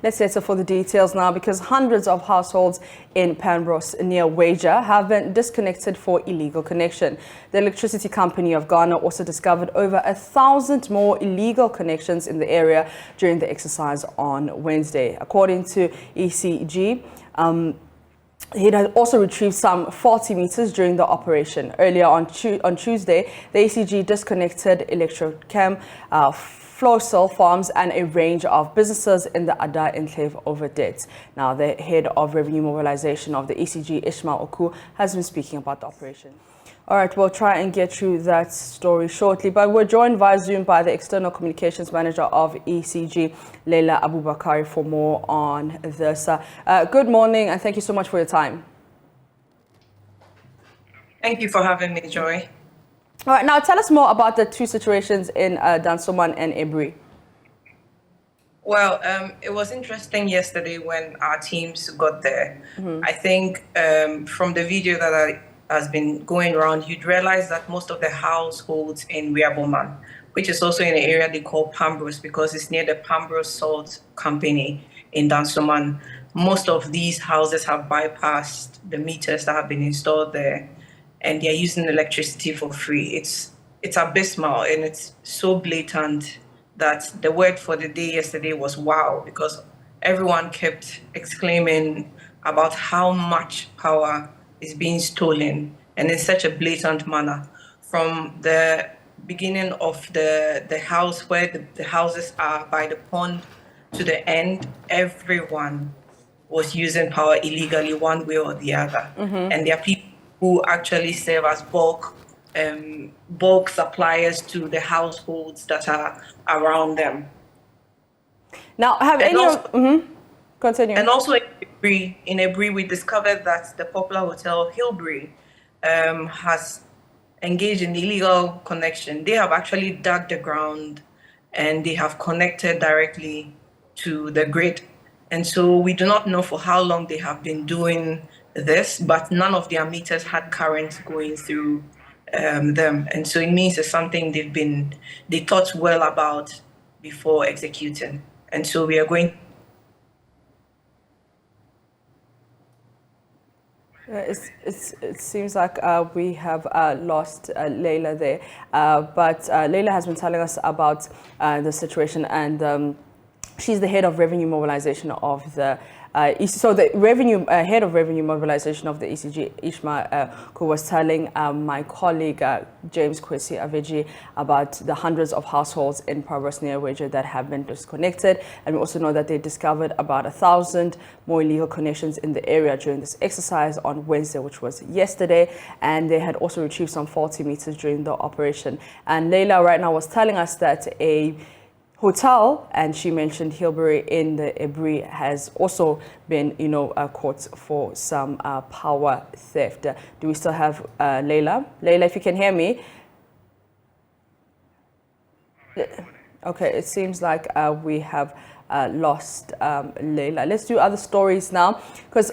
Let's settle for the details now, because hundreds of households in Pembros near Wager have been disconnected for illegal connection. The Electricity Company of Ghana also discovered over 1,000 more illegal connections in the area during the exercise on Wednesday. According to ECG, it had also retrieved some 40 meters during the operation. Earlier on Tuesday, the ECG disconnected Electrochem, floor cell farms and a range of businesses in the Ada enclave over debts. Now, the head of revenue mobilization of the ECG, Ishmael Oku, has been speaking about the operation. All right, we'll try and get you that story shortly, but we're joined via Zoom by the External Communications Manager of ECG, Leila Abubakari, for more on this. Good morning, and thank you so much for your time. Thank you for having me, Joy. All right, now tell us more about the two situations in Dansoman and Ebri. Well, it was interesting yesterday when our teams got there. I think from the video that has been going around, you'd realize that most of the households in Riaboman, which is also in an area they call Pambros because it's near the Pambros Salt Company in Dansoman, most of these houses have bypassed the meters that have been installed there, and they're using electricity for free. It's abysmal, and it's so blatant that the word for the day yesterday was wow, because everyone kept exclaiming about how much power is being stolen, and in such a blatant manner. From the beginning of the house where the houses are by the pond to the end, everyone was using power illegally one way or the other. And there are people who actually serve as bulk suppliers to the households that are around them. Now, have and any also, continue. And also in Ebri, we discovered that the popular hotel Hillbury has engaged in illegal connection. They have actually dug the ground and they have connected directly to the grid. And so we do not know for how long they have been doing this, but none of their meters had current going through them. And so it means it's something they thought well about before executing. And so we are going. It seems like we have lost Leila there, but Leila has been telling us about the situation, and she's the head of revenue mobilization of the so the head of revenue mobilization of the ECG, Ishmael, who was telling my colleague James Kwesi Aveji about the hundreds of households in Pembros near Wager that have been disconnected, and we also know that they discovered about 1,000 more illegal connections in the area during this exercise on Wednesday, which was yesterday, and they had also retrieved some 40 meters during the operation. And Leila right now was telling us that a hotel, and she mentioned Hillbury in the Ebri, has also been, caught for some power theft. Do we still have Leila? Leila, if you can hear me. Okay, it seems like we have lost Leila. Let's do other stories now, because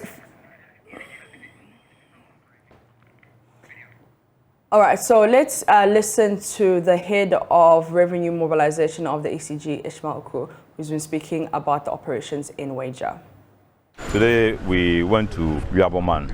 all right, so let's listen to the head of revenue mobilization of the ECG, Ishmael Oku, who's been speaking about the operations in Wager. Today we went to Riaboman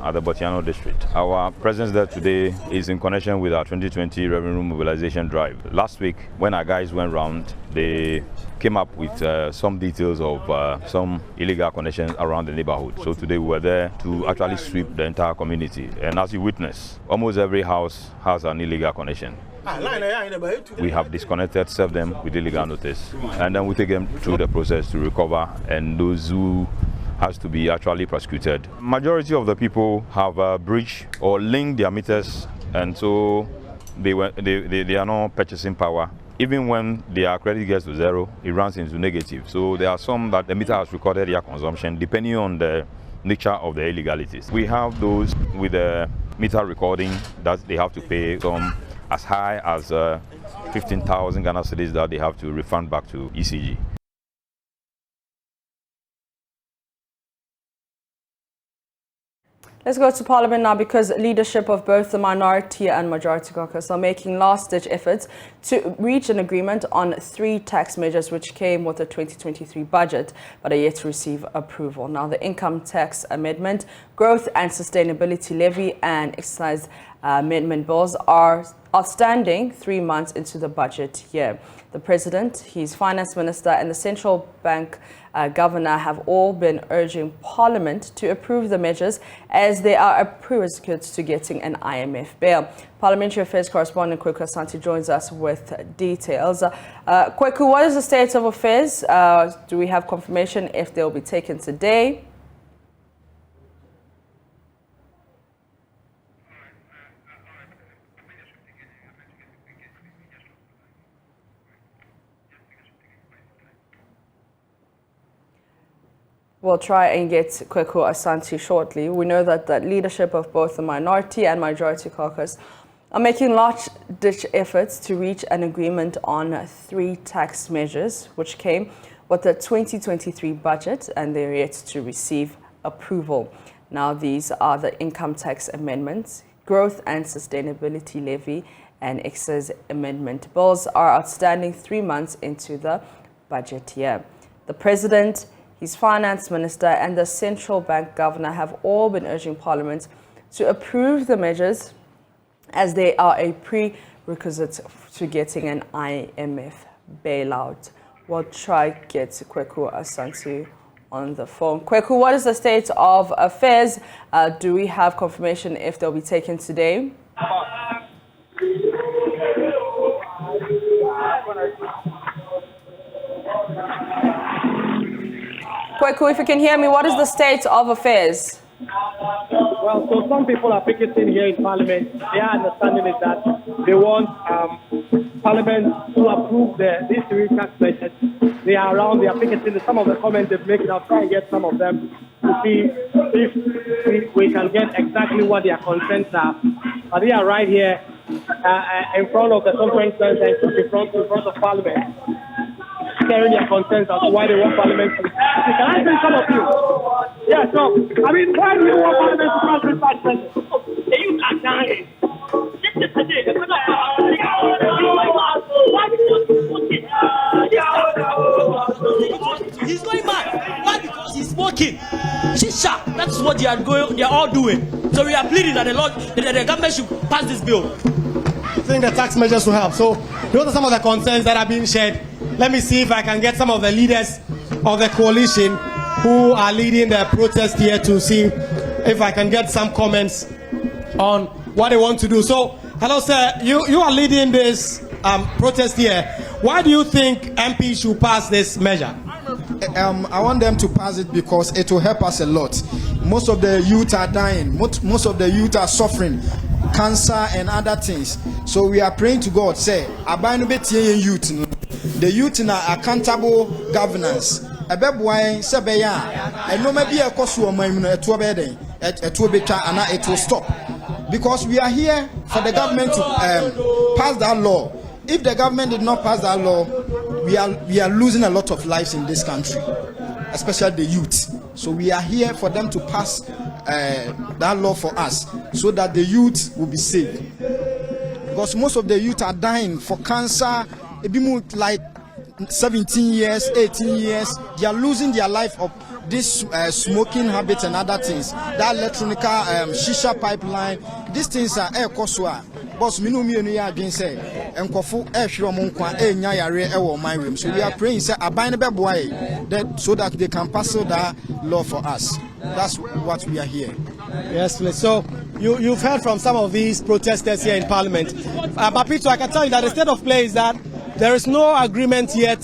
at the Botiano district. Our presence there today is in connection with our 2020 revenue mobilization drive. Last week, when our guys went round, they came up with some details of some illegal connections around the neighborhood. So today we were there to actually sweep the entire community. And as you witness, almost every house has an illegal connection. We have disconnected, served them with illegal notice, and then we take them through the process to recover, and those who has to be actually prosecuted. Majority of the people have breached or linked their meters, and so they are not purchasing power. Even when their credit gets to zero, it runs into negative. So there are some that the meter has recorded their consumption depending on the nature of the illegalities. We have those with the meter recording that they have to pay some as high as 15,000 Ghana cedis that they have to refund back to ECG. Let's go to Parliament now, because leadership of both the minority and majority caucus are making last-ditch efforts to reach an agreement on 3 tax measures which came with the 2023 budget but are yet to receive approval. Now, the income tax amendment, growth and sustainability levy and excise amendment bills are outstanding 3 months into the budget year. The President, his Finance Minister and the Central Bank Governor have all been urging Parliament to approve the measures as they are a prerequisite to getting an IMF bail. Parliamentary Affairs correspondent Kweku Asante joins us with details. Kweku, what is the state of affairs? Do we have confirmation if they'll be taken today? We'll try and get Kweku Asante shortly. We know that the leadership of both the minority and majority caucus are making large-ditch efforts to reach an agreement on 3 tax measures which came with the 2023 budget and they're yet to receive approval. Now, these are the income tax amendments, growth and sustainability levy and excise amendment bills are outstanding 3 months into the budget year. The President, his Finance Minister and the Central Bank Governor have all been urging Parliament to approve the measures as they are a prerequisite to getting an IMF bailout. We'll try to get Kweku Asante on the phone. Kweku, what is the state of affairs? Do we have confirmation if they'll be taken today? Kweku, if you can hear me, what is the state of affairs? Well, so some people are picketing here in Parliament. Their understanding is that they want Parliament to approve these 3 tax measures. They are around, they are picketing. Some of the comments they've made, I'll try and get some of them to see if we can get exactly what their concerns are. But they are right here in front of the conference center, in front of Parliament, sharing their concerns as to why they want Parliament to. Can I say some of you? Yeah, so, I mean, why do you want Parliament to pass this tax measure? You are dying. He's going mad. Why? Because he's smoking. Shisha. That's what they are all doing. So we are pleading that the government should pass this bill. I think the tax measures will help. So those are some of the concerns that are being shared. Let me see if I can get some of the leaders of the coalition who are leading the protest here to see if I can get some comments on what they want to do. So, hello, sir. You are leading this protest here. Why do you think MP should pass this measure? I want them to pass it because it will help us a lot. Most of the youth are dying. Most of the youth are suffering cancer and other things. So we are praying to God, say, youth. The youth in accountable governance. And no maybe a cost it will stop. Because we are here for the government to pass that law. If the government did not pass that law, we are losing a lot of lives in this country, especially the youth. So we are here for them to pass that law for us, so that the youth will be safe. Because most of the youth are dying for cancer. It be more like 17 years, 18 years. They are losing their life of this smoking habits and other things. That electronic shisha pipeline. These things are air koswa. Boss, me no again say enkofu ehwere mo nkwa enya yare e wo my room. So we are praying say aban be boy that so that they can pass that law for us. That's what we are here. Yes, please. So you've heard from some of these protesters here in Parliament. Mapitso, I can tell you that the state of play is that there is no agreement yet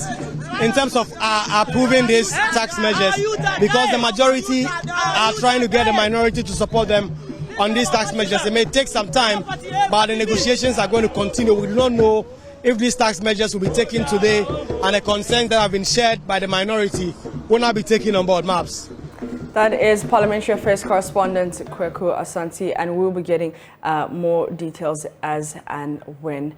in terms of approving these tax measures, because the majority are trying to get the minority to support them on these tax measures. It may take some time, but the negotiations are going to continue. We do not know if these tax measures will be taken today, and the concerns that have been shared by the minority will not be taken on board. Maps. That is Parliamentary Affairs correspondent Kweku Asante, and we'll be getting more details as and when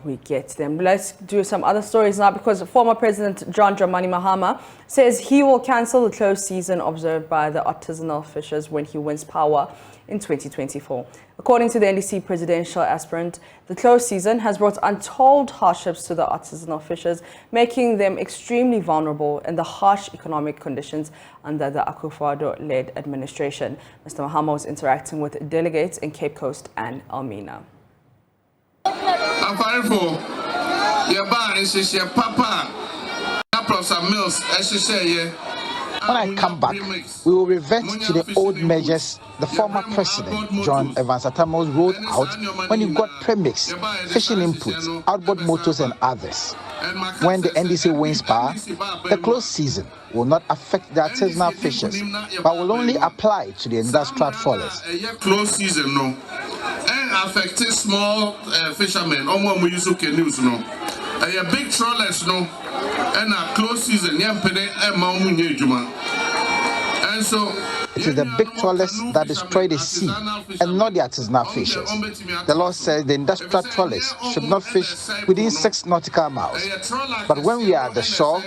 we get them. Let's do some other stories now, because former President John Dramani Mahama says he will cancel the closed season observed by the artisanal fishers when he wins power in 2024. According to the NDC presidential aspirant, the closed season has brought untold hardships to the artisanal fishers, making them extremely vulnerable in the harsh economic conditions under the Akufo-Addo-led administration. Mr. Mahama was interacting with delegates in Cape Coast and Elmina. I'm fighting for your bar and she said, Papa, some mills, as she said, when I come back, we will revert to the old measures the former president, John Evans Atamos, rolled out when he got premix, fishing inputs, outboard motors and others. When the NDC wins power, the closed season will not affect the artisanal fishers, but will only apply to the industrial trawlers. Closed season, no. And affecting small fishermen, we use canoes, no. Big trawlers, no. And a closed season, and so it is the big trawlers that destroy the sea and not the artisanal fishers. The law says the industrial trawlers should not fish within 6 nautical miles. But when we are at the shore,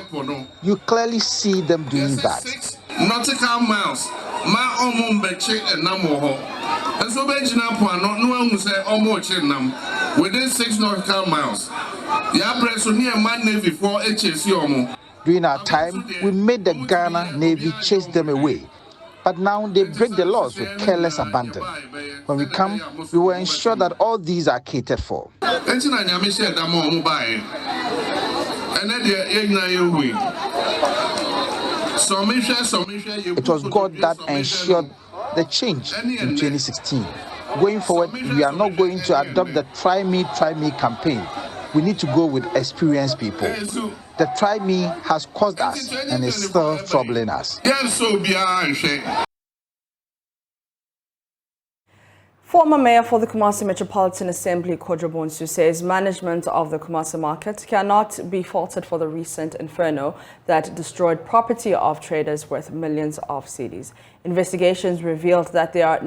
you clearly see them doing that. 6 nautical miles, and so no one will say within 6 nautical miles. During our time, we made the Ghana Navy chase them away. But now they break the laws with careless abandon. When we come, we will ensure that all these are catered for. It was God that ensured the change in 2016. Going forward, we are not going to adopt the try me campaign. We need to go with experienced people. The try me has caused us and is still troubling us. Former mayor for the Kumasi Metropolitan Assembly, Kodjo Bonsu, says management of the Kumasi market cannot be faulted for the recent inferno that destroyed property of traders worth millions of cedis. Investigations revealed that there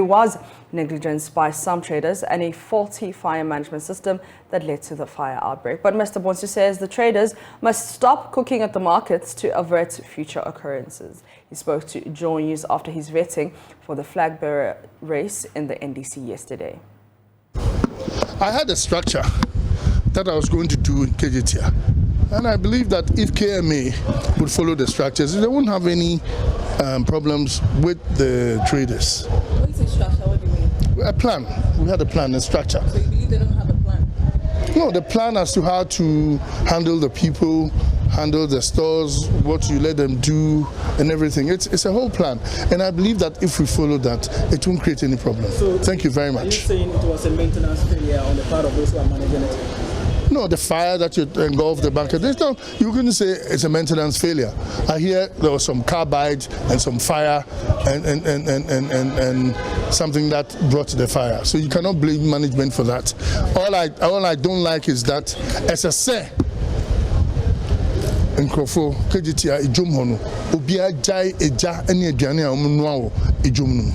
was negligence by some traders and a faulty fire management system that led to the fire outbreak. But Mr. Bonsu says the traders must stop cooking at the markets to avert future occurrences. He spoke to Joy News after his vetting for the flag bearer race in the NDC yesterday. I had a structure that I was going to do in Kejetia. And I believe that if KMA would follow the structures, they wouldn't have any problems with the traders. When you say structure, what do you mean? A plan. We had a plan, a structure. So you believe they don't have a plan? No, the plan as to how to handle the people, handle the stores, what you let them do, and everything. It's a whole plan. And I believe that if we follow that, it won't create any problem. So thank you very much. Are you saying it was a maintenance failure on the part of those who are managing it? No, the fire that you engulfed the bank, you couldn't say it's a maintenance failure. I hear there was some carbide and some fire and something that brought the fire. So you cannot blame management for that. All I don't like is that, as I say, Nkrofo Kejetia ejum hono obi ajai eja ene aduane a omnu awo ejum no.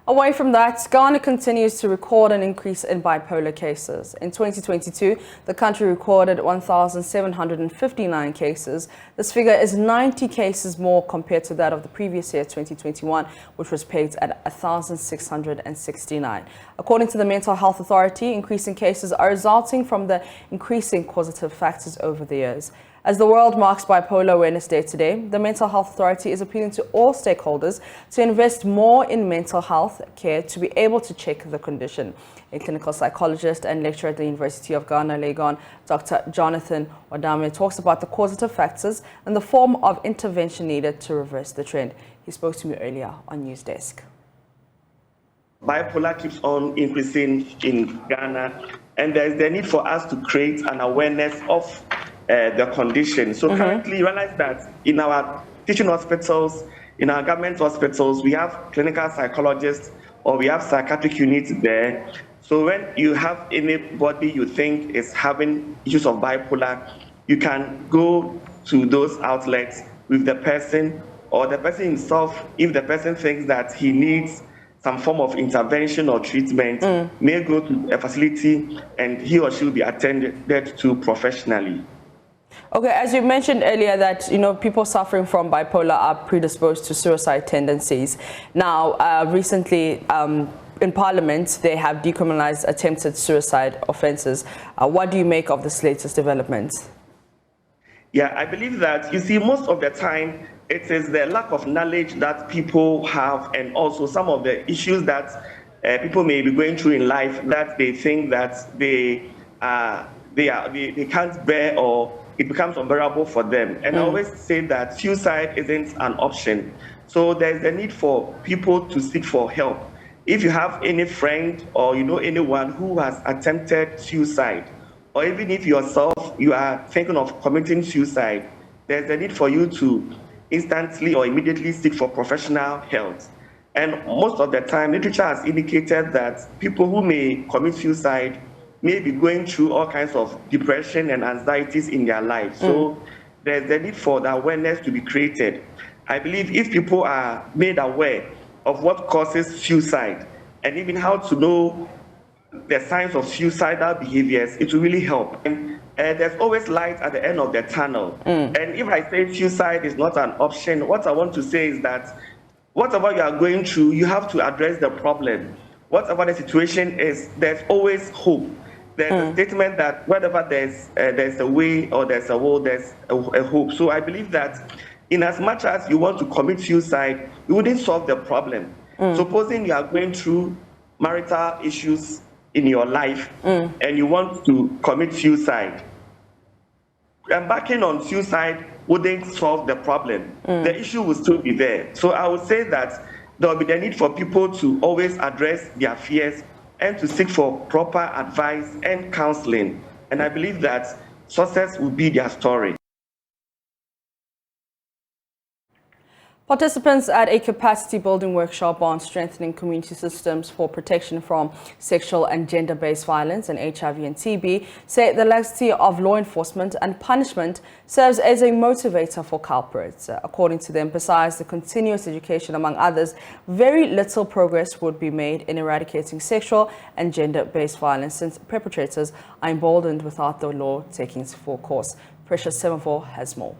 Away from that, Ghana continues to record an increase in bipolar cases. In 2022, the country recorded 1,759 cases. This figure is 90 cases more compared to that of the previous year, 2021, which was pegged at 1,669. According to the Mental Health Authority, increasing cases are resulting from the increasing causative factors over the years. As the world marks Bipolar Awareness Day today, the Mental Health Authority is appealing to all stakeholders to invest more in mental health care to be able to check the condition. A clinical psychologist and lecturer at the University of Ghana, Legon, Dr. Jonathan Wadame, talks about the causative factors and the form of intervention needed to reverse the trend. He spoke to me earlier on News Desk. Bipolar keeps on increasing in Ghana, and there is the need for us to create an awareness of the condition. So currently, you realize that in our teaching hospitals, in our government hospitals, we have clinical psychologists or we have psychiatric units there. So when you have anybody you think is having issues of bipolar, you can go to those outlets with the person, or the person himself, if the person thinks that he needs some form of intervention or treatment, may go to a facility and he or she will be attended to professionally. Okay, as you mentioned earlier that, people suffering from bipolar are predisposed to suicide tendencies. Now, recently, in Parliament, they have decriminalized attempted suicide offences. What do you make of this latest development? Yeah, I believe that, you see, most of the time, it is the lack of knowledge that people have, and also some of the issues that people may be going through in life that they think that they can't bear, or it becomes unbearable for them. And I always say that suicide isn't an option. So there's a need for people to seek for help. If you have any friend or anyone who has attempted suicide, or even if yourself you are thinking of committing suicide, there's a need for you to instantly or immediately seek for professional help. And most of the time, literature has indicated that people who may commit suicide may be going through all kinds of depression and anxieties in their life. So there's a need for the awareness to be created. I believe if people are made aware of what causes suicide and even how to know the signs of suicidal behaviors, it will really help. And there's always light at the end of the tunnel. And if I say suicide is not an option, what I want to say is that whatever you are going through, you have to address the problem. Whatever the situation is, there's always hope. There's a statement that whenever there's a way or there's a will, there's a hope. So I believe that in as much as you want to commit suicide, you wouldn't solve the problem. Supposing you are going through marital issues in your life and you want to commit suicide, embarking on suicide wouldn't solve the problem. The issue will still be there. So I would say that there will be the need for people to always address their fears and to seek for proper advice and counseling. And I believe that success will be their story. Participants at a capacity building workshop on strengthening community systems for protection from sexual and gender-based violence and HIV and TB say the laxity of law enforcement and punishment serves as a motivator for culprits. According to them, besides the continuous education among others, very little progress would be made in eradicating sexual and gender-based violence since perpetrators are emboldened without the law taking its full course. Precious 74 has more.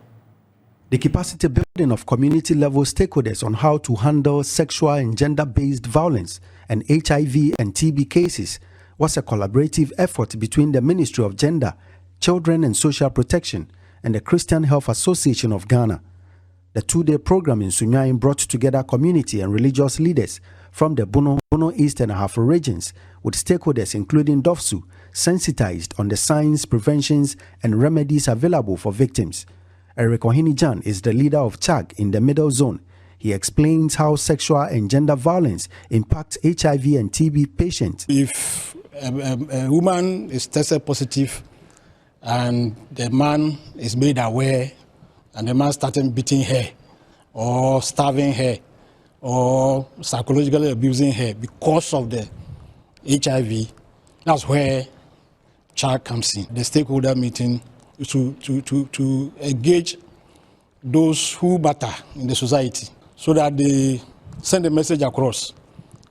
The capacity building of community-level stakeholders on how to handle sexual and gender-based violence and HIV and TB cases was a collaborative effort between the Ministry of Gender, Children and Social Protection and the Christian Health Association of Ghana. The two-day program in Sunyain brought together community and religious leaders from the Bono East and Ahafo regions, with stakeholders including DOFSU sensitized on the signs, preventions and remedies available for victims. Eric Ohini-Jan is the leader of CHAG in the Middle Zone. He explains how sexual and gender violence impacts HIV and TB patients. If a woman is tested positive and the man is made aware and the man started beating her or starving her or psychologically abusing her because of the HIV, that's where CHAG comes in. The stakeholder meeting to engage those who matter in the society so that they send a message across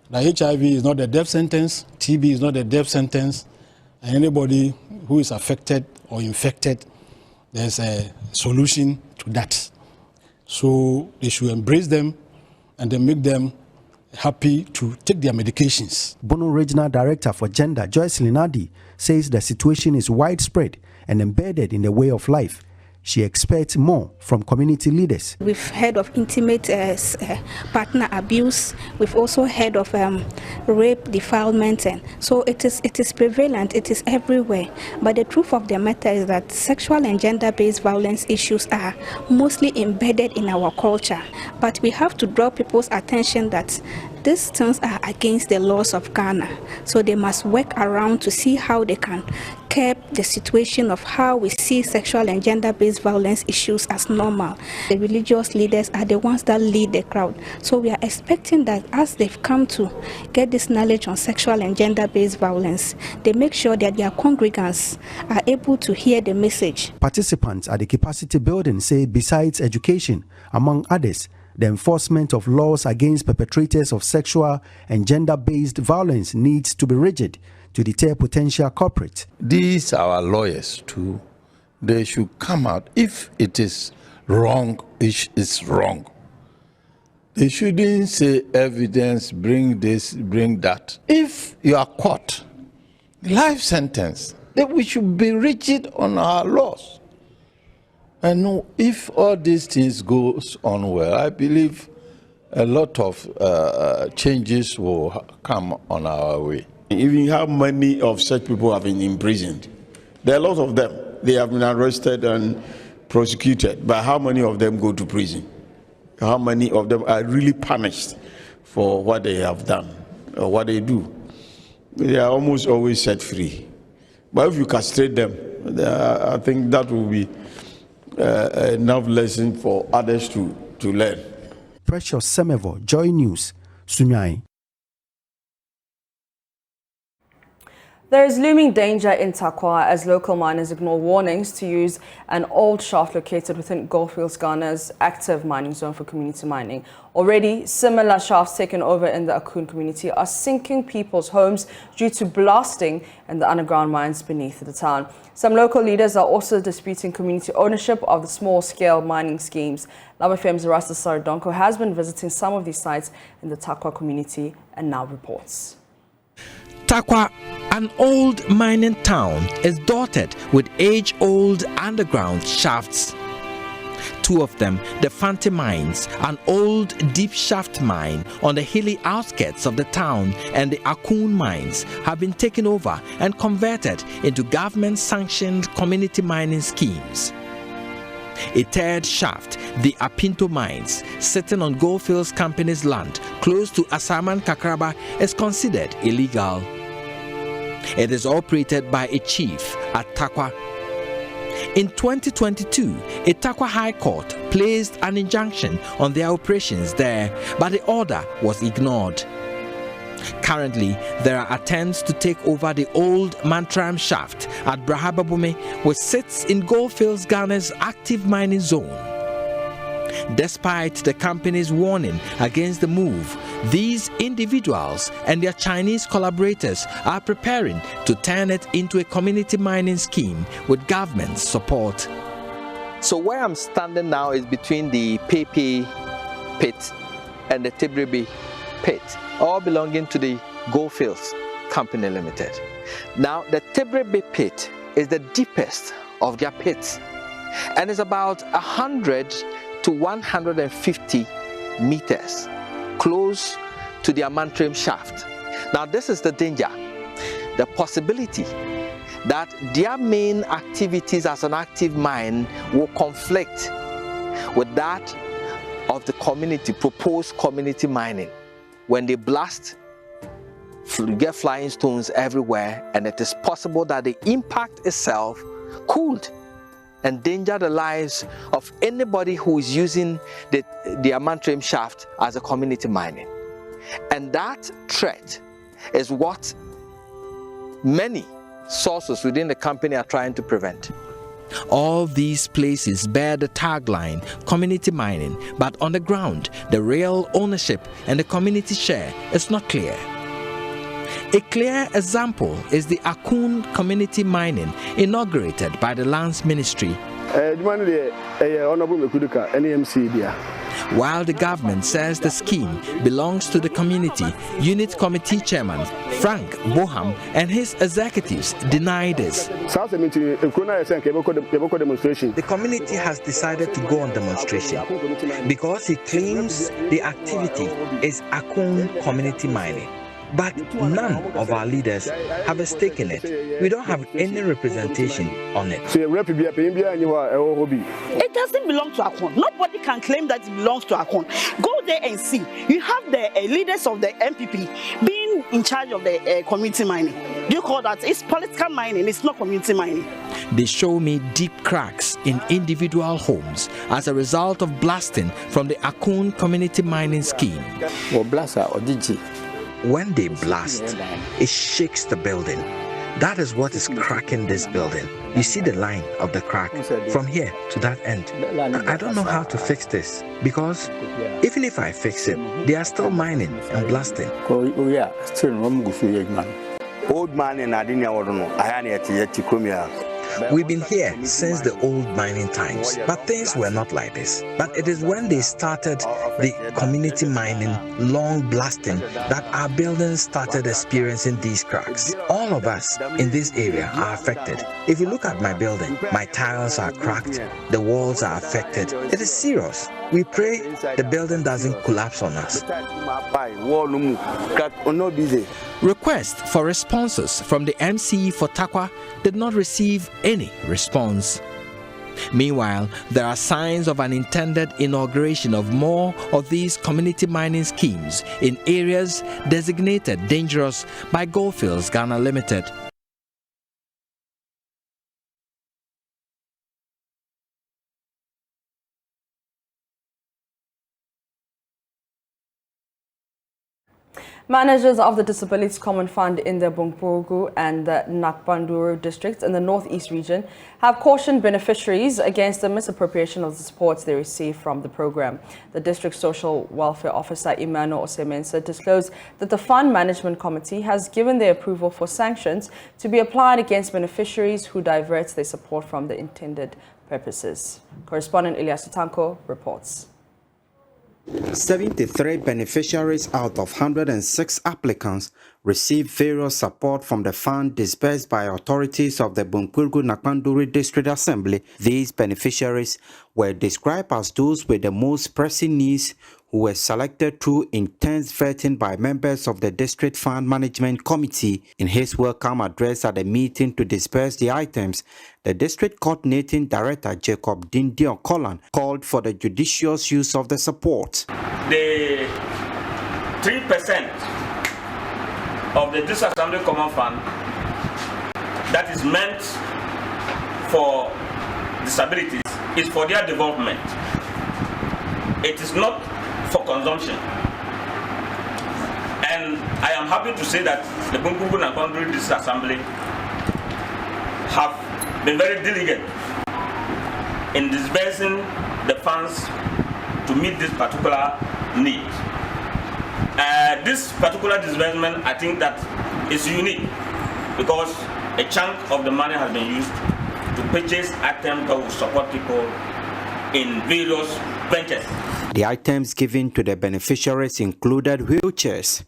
that HIV is not a death sentence, TB is not a death sentence, and anybody who is affected or infected, there's a solution to that. So they should embrace them and then make them happy to take their medications. Bono Regional Director for Gender, Joyce Linadi, says the situation is widespread and embedded in the way of life. She expects more from community leaders. We've heard of intimate partner abuse. We've also heard of rape, defilement, and so it is prevalent. It is everywhere. But the truth of the matter is that sexual and gender-based violence issues are mostly embedded in our culture. But we have to draw people's attention that these things are against the laws of Ghana. So they must work around to see how they can curb the situation of how we see sexual and gender-based violence issues as normal. The religious leaders are the ones that lead the crowd. So we are expecting that as they've come to get this knowledge on sexual and gender-based violence, they make sure that their congregants are able to hear the message. Participants at the capacity building say besides education, among others, the enforcement of laws against perpetrators of sexual and gender-based violence needs to be rigid to deter potential culprits. These are our lawyers too. They should come out. If it is wrong, it is wrong. They shouldn't say evidence, bring this, bring that. If you are caught, life sentence, then we should be rigid on our laws. And if all these things goes on well, I believe a lot of changes will come on our way. Even how many of such people have been imprisoned? There are a lot of them. They have been arrested and prosecuted, but how many of them go to prison? How many of them are really punished for what they have done or what they do? They are almost always set free. But if you castrate them, I think that will be enough lesson for others to learn. Precious Semevo, Joy News, Sunyai. There is looming danger in Tarkwa as local miners ignore warnings to use an old shaft located within Goldfields, Ghana's active mining zone for community mining. Already, similar shafts taken over in the Akun community are sinking people's homes due to blasting in the underground mines beneath the town. Some local leaders are also disputing community ownership of the small-scale mining schemes. Love FM's Rasta Saradonko has been visiting some of these sites in the Tarkwa community and now reports. Tarkwa, an old mining town, is dotted with age-old underground shafts. Two of them, the Fanti Mines, an old deep shaft mine on the hilly outskirts of the town, and the Akun Mines, have been taken over and converted into government-sanctioned community mining schemes. A third shaft, the Apinto Mines, sitting on Goldfields Company's land close to Asaman Kakraba, is considered illegal. It is operated by a chief at Tarkwa. In 2022, a Tarkwa High Court placed an injunction on their operations there, but the order was ignored. Currently, there are attempts to take over the old Mantram shaft at Brahababume, which sits in Goldfields, Ghana's active mining zone. Despite the company's warning against the move, these individuals and their Chinese collaborators are preparing to turn it into a community mining scheme with government support. So where I'm standing now is between the Pepe pit and the Tibribi pit, all belonging to the Goldfields Company Limited. Now, the Tibribi pit is the deepest of their pits and is about 100 to 150 meters close to their Mantram shaft. Now, this is the danger, the possibility that their main activities as an active mine will conflict with that of the community, proposed community mining. When they blast, you get flying stones everywhere, and it is possible that the impact itself could endanger the lives of anybody who is using the Mantram shaft as a community mining. And that threat is what many sources within the company are trying to prevent. All these places bear the tagline community mining, but on the ground, the real ownership and the community share is not clear. A clear example is the Akun community mining inaugurated by the Lands Ministry. While the government says the scheme belongs to the community, Unit Committee Chairman Frank Boham and his executives deny this. The community has decided to go on demonstration because it claims the activity is Akun community mining. But none of our leaders have a stake in it. We don't have any representation on it. It doesn't belong to Akon. Nobody can claim that it belongs to Akon. Go there and see. You have the leaders of the MPP being in charge of the community mining. Do you call that? It's political mining, it's not community mining. They show me deep cracks in individual homes as a result of blasting from the Akun community mining scheme. When they blast, it shakes the building. That is what is cracking this building. You see the line of the crack from here to that end. I don't know how to fix this because even if I fix it, they are still mining and blasting. Old man in We've been here since the old mining times, but things were not like this. But it is when they started the community mining, long blasting, that our buildings started experiencing these cracks. All of us in this area are affected. If you look at my building, my tiles are cracked, the walls are affected. It is serious. We pray the building doesn't collapse on us. Request for responses from the MCE for Tarkwa did not receive any response. Meanwhile, there are signs of an intended inauguration of more of these community mining schemes in areas designated dangerous by Goldfields Ghana Limited. Managers of the Disabilities Common Fund in the Bunkpurgu and the Nakpanduru districts in the Northeast region have cautioned beneficiaries against the misappropriation of the supports they receive from the program. The district social welfare officer, Emmanuel Osemensa, disclosed that the Fund Management Committee has given their approval for sanctions to be applied against beneficiaries who divert their support from the intended purposes. Correspondent Elias Tanko reports. 73 beneficiaries out of 106 applicants received various support from the fund disbursed by authorities of the Bunkpurgu Nakpanduru District Assembly. These beneficiaries were described as those with the most pressing needs who were selected through intense vetting by members of the District Fund Management Committee. In his welcome address at the meeting to disperse the items, the District Coordinating Director Jacob Dindion Collan called for the judicious use of the support. The 3% of the District Assembly Common Fund that is meant for disabilities is for their development. It is not for consumption. And I am happy to say that the Bunkpurgu Nakpanduru District Assembly have been very diligent in disbursing the funds to meet this particular need. This particular disbursement, I think that is unique because a chunk of the money has been used to purchase items that will support people in various ventures. The items given to the beneficiaries included wheelchairs,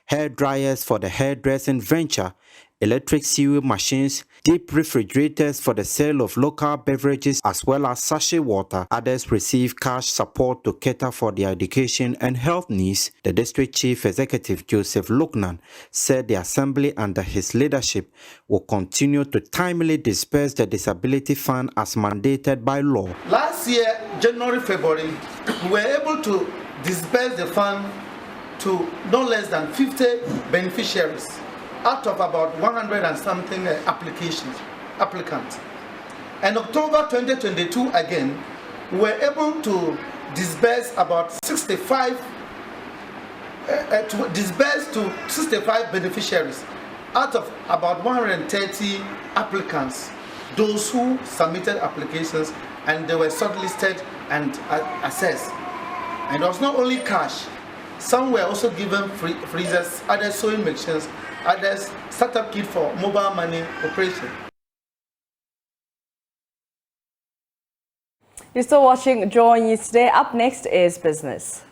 hair dryers for the hairdressing venture, electric sewing machines, deep refrigerators for the sale of local beverages, as well as sachet water. Others received cash support to cater for their education and health needs. The district chief executive, Joseph Luknan, said the assembly under his leadership will continue to timely disperse the disability fund as mandated by law. Last year, January, February, we were able to disperse the fund to no less than 50 beneficiaries out of about 100 and something applicants. And October 2022 again, we were able to disperse about 65 beneficiaries out of about 130 applicants, those who submitted applications and they were shortlisted and assessed. And it was not only cash, some were also given freezers, others sewing machines, others startup kit for mobile money operation. You're still watching Joy News Today. Up next is business.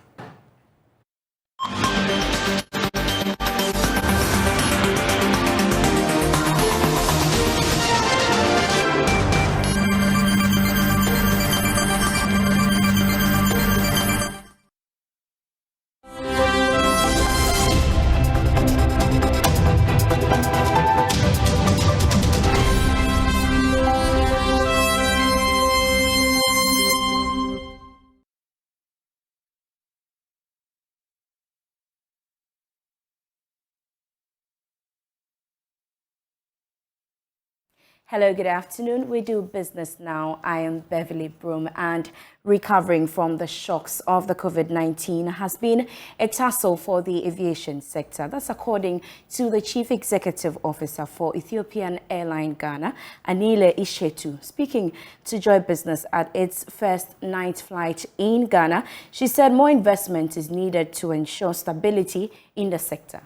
Hello, good afternoon. We do business now. I am Beverly Broom, and recovering from the shocks of the COVID-19 has been a tussle for the aviation sector. That's according to the Chief Executive Officer for Ethiopian Airline Ghana, Anile Ishetu. Speaking to Joy Business at its first night flight in Ghana, she said more investment is needed to ensure stability in the sector.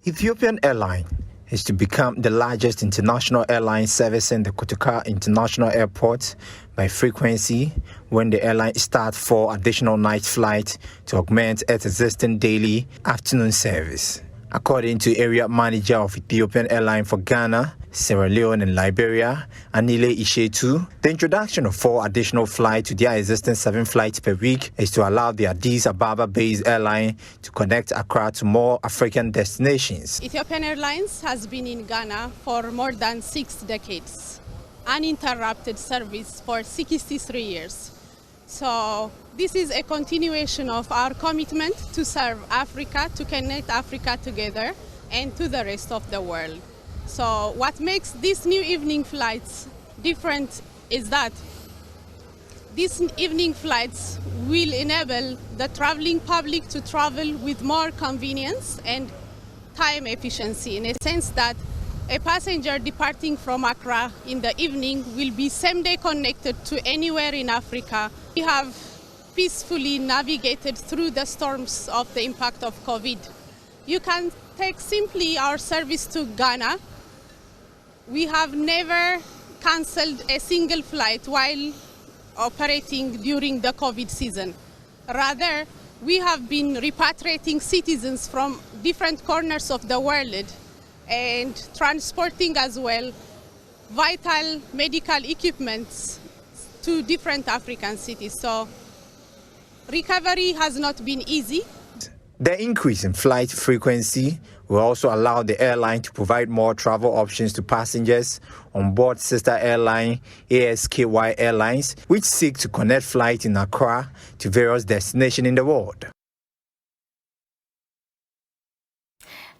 Ethiopian Airline is to become the largest international airline servicing the Kotoka International Airport by frequency when the airline starts 4 additional night flights to augment its existing daily afternoon service. According to Area Manager of Ethiopian Airline for Ghana, Sierra Leone and Liberia, Anile Ishetu, the introduction of 4 additional flights to their existing 7 flights per week is to allow the Addis Ababa-based airline to connect Accra to more African destinations. Ethiopian Airlines has been in Ghana for more than 6 decades, uninterrupted service for 63 years. So this is a continuation of our commitment to serve Africa, to connect Africa together and to the rest of the world. So what makes these new evening flights different is that these evening flights will enable the traveling public to travel with more convenience and time efficiency, in a sense that a passenger departing from Accra in the evening will be same-day connected to anywhere in Africa. We have peacefully navigated through the storms of the impact of COVID. You can take simply our service to Ghana. We have never cancelled a single flight while operating during the COVID season. Rather, we have been repatriating citizens from different corners of the world and transporting as well vital medical equipment to different African cities. So recovery has not been easy. The increase in flight frequency will also allow the airline to provide more travel options to passengers on board sister airline ASKY Airlines, which seek to connect flights in Accra to various destinations in the world.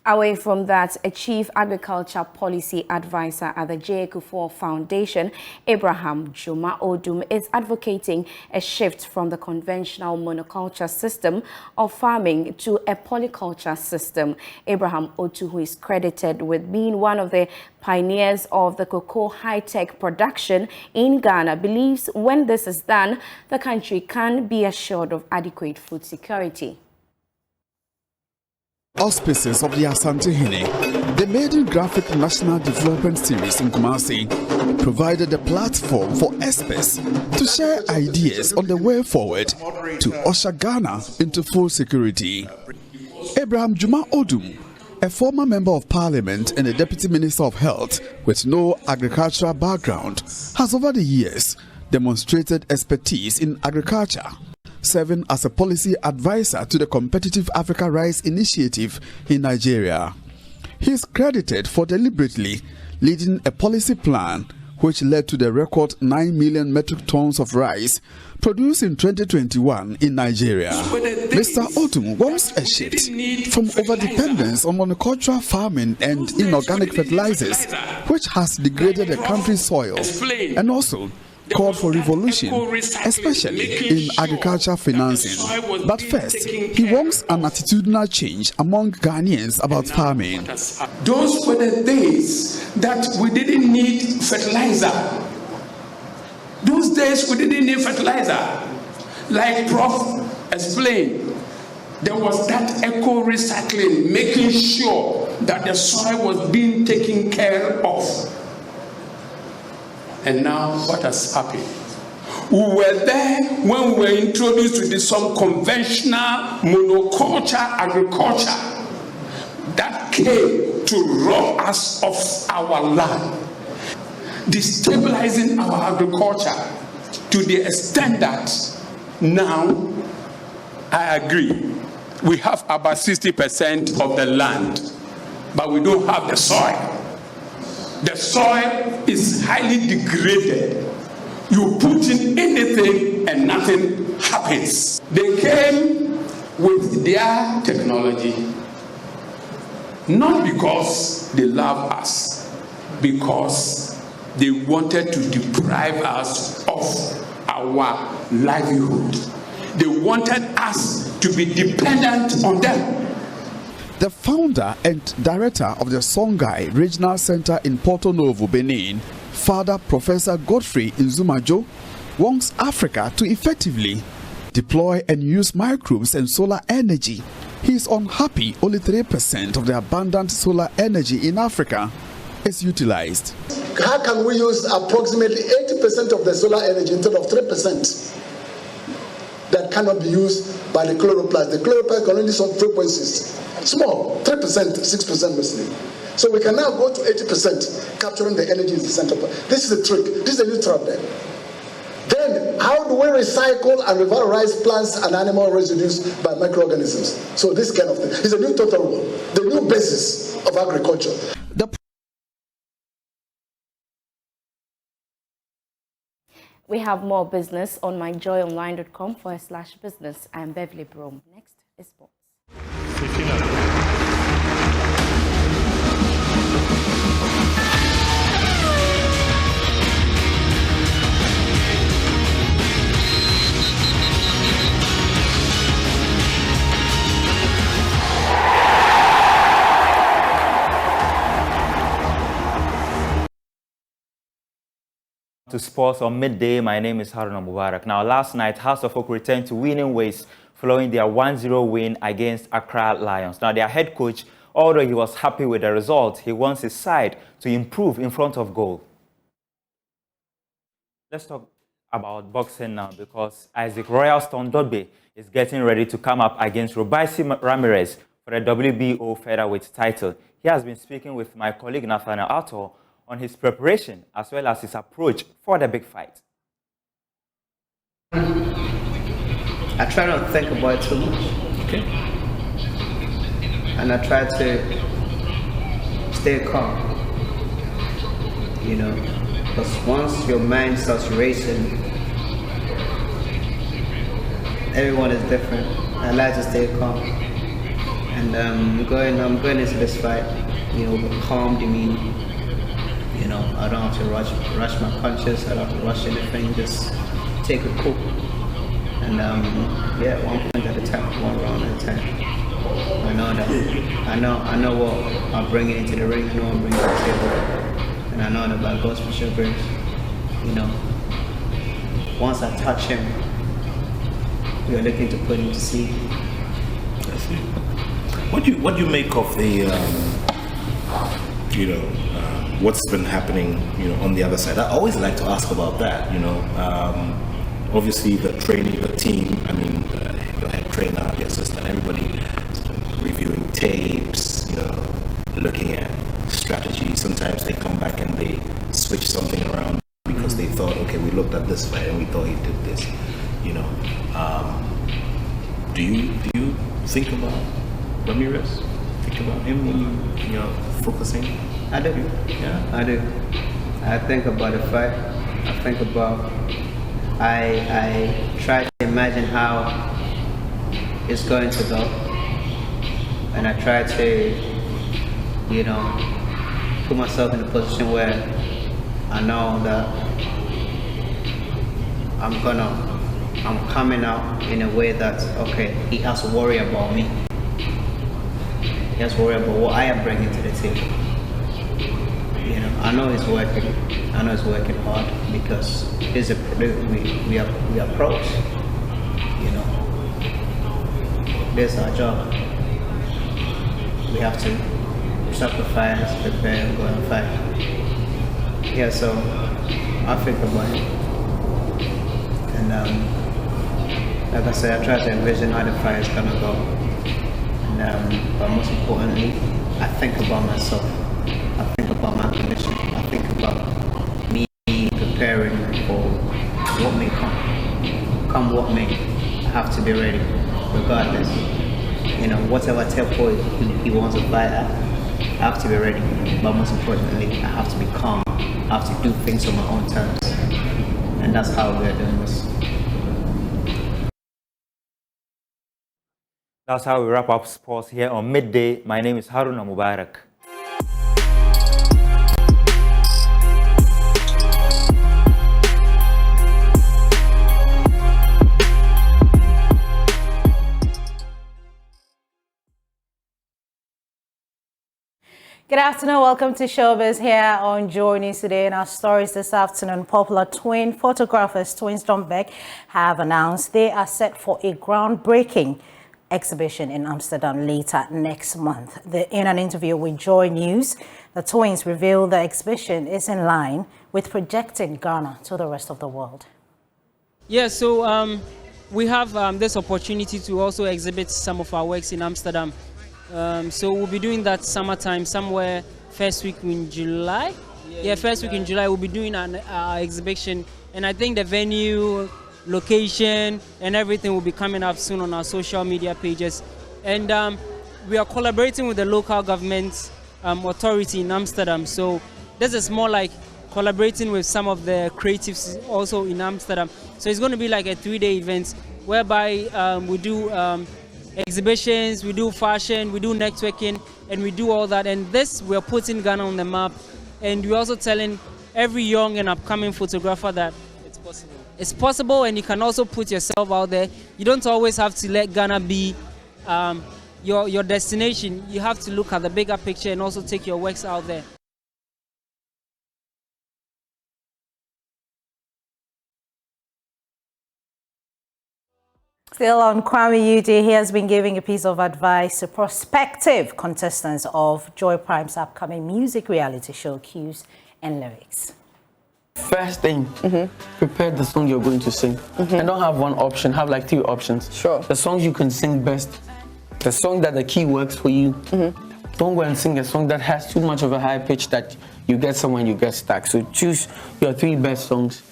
Away from that, a chief agriculture policy advisor at the J. Kufuor Foundation, Abraham Juma Odum, is advocating a shift from the conventional monoculture system of farming to a polyculture system. Abraham Otu, who is credited with being one of the pioneers of the cocoa high-tech production in Ghana, believes when this is done, the country can be assured of adequate food security. Auspices of the Asante Hene, the Maiden Graphic National Development Series in Kumasi, provided a platform for experts to share ideas on the way forward to usher Ghana into food security. Abraham Juma Odum, a former member of parliament and a deputy minister of health with no agricultural background, has over the years demonstrated expertise in agriculture, serving as a policy advisor to the Competitive Africa Rice Initiative in Nigeria. He is credited for deliberately leading a policy plan which led to the record 9 million metric tons of rice produced in 2021 in Nigeria. Mr. Otum wants a shift from overdependence on monocultural farming and inorganic fertilizers, which has degraded the country's soil, and also called for revolution, especially in agriculture financing. But first, he wants an attitudinal change among Ghanaians about farming. Those were the days that we didn't need fertilizer. Those days we didn't need fertilizer. Like Prof explained, there was that eco-recycling, making sure that the soil was being taken care of. And now what has happened? We were there when we were introduced to this some conventional monoculture agriculture that came to rob us of our land, destabilizing our agriculture to the extent that now, I agree, we have about 60% of the land, but we don't have the soil. The soil is highly degraded. You put in anything and nothing happens. They came with their technology, not because they love us, because they wanted to deprive us of our livelihood. They wanted us to be dependent on them. The founder and director of the Songhai Regional Center in Porto Novo, Benin, Father Professor Godfrey Nzumajo, wants Africa to effectively deploy and use microbes and solar energy. He is unhappy only 3% of the abundant solar energy in Africa is utilized. How can we use approximately 80% of the solar energy instead of 3% that cannot be used by the chloroplast? The chloroplast can only solve frequencies. Small, 3%, 6% mostly. So we can now go to 80%, capturing the energy in the center. This is the trick. This is a new trap there. Then, how do we recycle and revalorize plants and animal residues by microorganisms? So this kind of thing is a new total rule, the new basis of agriculture. We have more business on myjoyonline.com/business. I am Beverly Brom. Next is sports. To sports on midday. My name is Haruna Mubarak. Now, last night, House of Oak returned to winning ways following their 1-0 win against Accra Lions. Now, their head coach, although he was happy with the result, he wants his side to improve in front of goal. Let's talk about boxing now, because Isaac Royalston Dogbe is getting ready to come up against Robaisi Ramirez for the WBO featherweight title. He has been speaking with my colleague Nathaniel Ato on his preparation as well as his approach for the big fight. I try not to think about it too much. Okay. And I try to stay calm. You know, because once your mind starts racing, everyone is different. I like to stay calm. And I'm going into this fight, you know, with calm demeanor. You know, I don't have to rush my punches. I don't have to rush anything. Just take it cool. And yeah, one punch at a time, one round at a time. I know that. I know what I'm bringing into the ring. I know what I'm bringing to the table. And I know that by God's special grace, you know, once I touch him, we are looking to put him to sleep. That's it. What do you make of the, you know, what's been happening, you know, on the other side? I always like to ask about that, you know. Obviously, the training, the team, I mean, your head trainer, your assistant, everybody reviewing tapes, you know, looking at strategy. Sometimes they come back and they switch something around because they thought, okay, we looked at this fight and we thought he did this, you know. Do you think about Ramirez? Think about him when you're focusing? I do. Yeah, I do. I think about the fight. I think about. I try to imagine how it's going to go, and I try to, you know, put myself in a position where I know that I'm coming out in a way that, okay, he has to worry about me. He has to worry about what I am bringing to the table. You know, I know he's working. I know he's working hard because we are pros. You know, this is our job. We have to sacrifice, prepare, and go and fight. Yeah, so I think about it, and like I said, I try to envision how the fight is gonna go. And but most importantly, I think about myself. I think about my condition. I think about me preparing for what may come. Come what may, I have to be ready, regardless. You know, whatever tempo he wants to fight at, I have to be ready. But most importantly, I have to be calm. I have to do things on my own terms. And that's how we're doing this. That's how we wrap up sports here on Midday. My name is Haruna Mubarak. Good afternoon. Welcome to Showbiz here on Joy News today. In our stories this afternoon, popular twin photographers, Twins Dombeck, have announced they are set for a groundbreaking exhibition in Amsterdam later next month. In an interview with Joy News, the twins revealed the exhibition is in line with projecting Ghana to the rest of the world. Yeah, so we have this opportunity to also exhibit some of our works in Amsterdam. So we'll be doing that summertime, somewhere first week in July. Yeah, first week in July we'll be doing an exhibition, and I think the venue, location, and everything will be coming up soon on our social media pages. And we are collaborating with the local government authority in Amsterdam. So this is more like collaborating with some of the creatives also in Amsterdam. So it's going to be like a 3-day event whereby we do exhibitions, we do fashion, we do networking, and we do all that. And this, we're putting Ghana on the map, and we're also telling every young and upcoming photographer that it's possible. It's possible, and you can also put yourself out there. You don't always have to let Ghana be your destination. You have to look at the bigger picture and also take your works out there. Still on Kwame Ude, he has been giving a piece of advice to prospective contestants of Joy Prime's upcoming music reality show, Cues and Lyrics. First thing, prepare the song you're going to sing. And don't have one option, have like 3 options. Sure. The songs you can sing best, the song that the key works for you. Don't go and sing a song that has too much of a high pitch that you get somewhere and you get stuck. So choose your 3 best songs.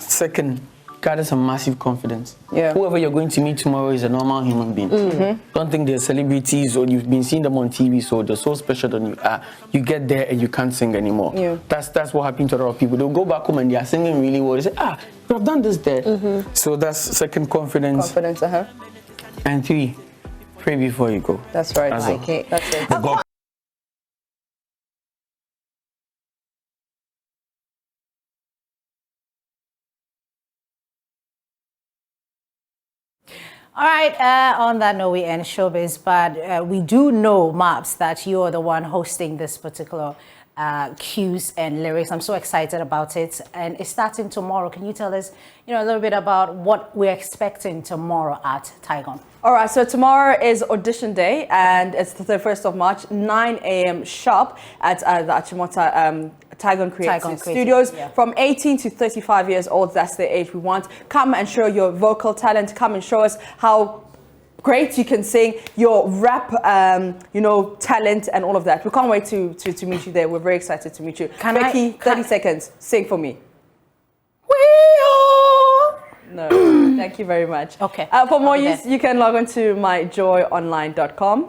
Second, gather some massive confidence. Whoever you're going to meet tomorrow is a normal human being. Don't think they're celebrities or you've been seeing them on TV, so they're so special than you are. You get there and you can't sing anymore. That's what happened to a lot of people. They'll go back home and they are singing really well. They say, you have done this there. So that's second, confidence. And 3, pray before you go. That's right. That's it. All right, on that note, we end Showbiz, but we do know, Maps, that you are the one hosting this particular Cues and Lyrics. I'm so excited about it, and it's starting tomorrow. Can you tell us, a little bit about what we're expecting tomorrow at Tygon? All right, so tomorrow is audition day, and it's the 31st of March, 9 a.m. sharp at the Achimota Tygon Creative Studios. From 18 to 35 years old, that's the age we want. Come and show your vocal talent. Come and show us how great you can sing, your rap, talent and all of that. We can't wait to meet you there. We're very excited to meet you. Becky, 30 seconds. Sing for me. No, thank you very much. Okay. For more news, you can log on to myjoyonline.com.